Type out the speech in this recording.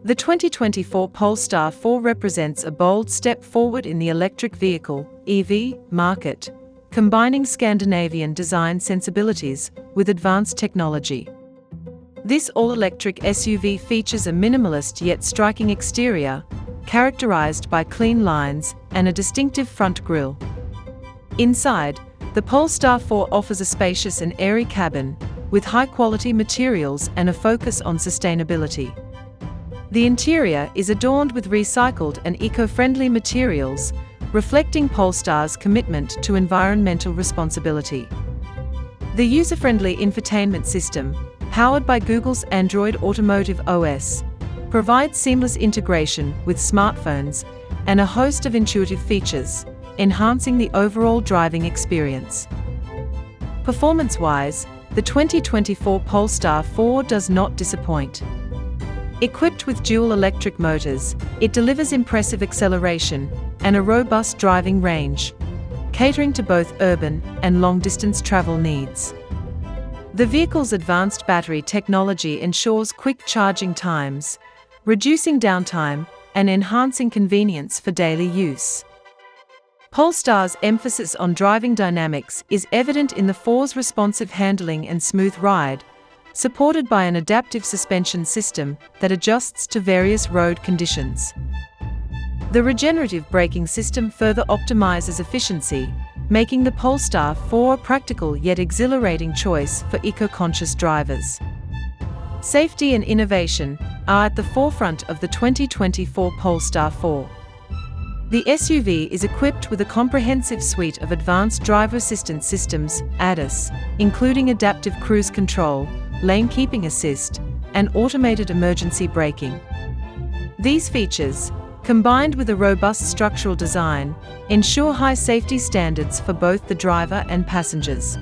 The 2024 Polestar 4 represents a bold step forward in the electric vehicle (EV) market, combining Scandinavian design sensibilities with advanced technology. This all-electric SUV features a minimalist yet striking exterior, characterized by clean lines and a distinctive front grille. Inside, the Polestar 4 offers a spacious and airy cabin, with high-quality materials and a focus on sustainability. The interior is adorned with recycled and eco-friendly materials, reflecting Polestar's commitment to environmental responsibility. The user-friendly infotainment system, powered by Google's Android Automotive OS, provides seamless integration with smartphones and a host of intuitive features, enhancing the overall driving experience. Performance-wise, the 2024 Polestar 4 does not disappoint. Equipped with dual electric motors, it delivers impressive acceleration and a robust driving range, catering to both urban and long-distance travel needs. The vehicle's advanced battery technology ensures quick charging times, reducing downtime and enhancing convenience for daily use. Polestar's emphasis on driving dynamics is evident in the 4's responsive handling and smooth ride, supported by an adaptive suspension system that adjusts to various road conditions. The regenerative braking system further optimizes efficiency, making the Polestar 4 a practical yet exhilarating choice for eco-conscious drivers. Safety and innovation are at the forefront of the 2024 Polestar 4. The SUV is equipped with a comprehensive suite of advanced driver assistance systems (ADAS), including adaptive cruise control, lane keeping assist, and automated emergency braking. These features, combined with a robust structural design, ensure high safety standards for both the driver and passengers.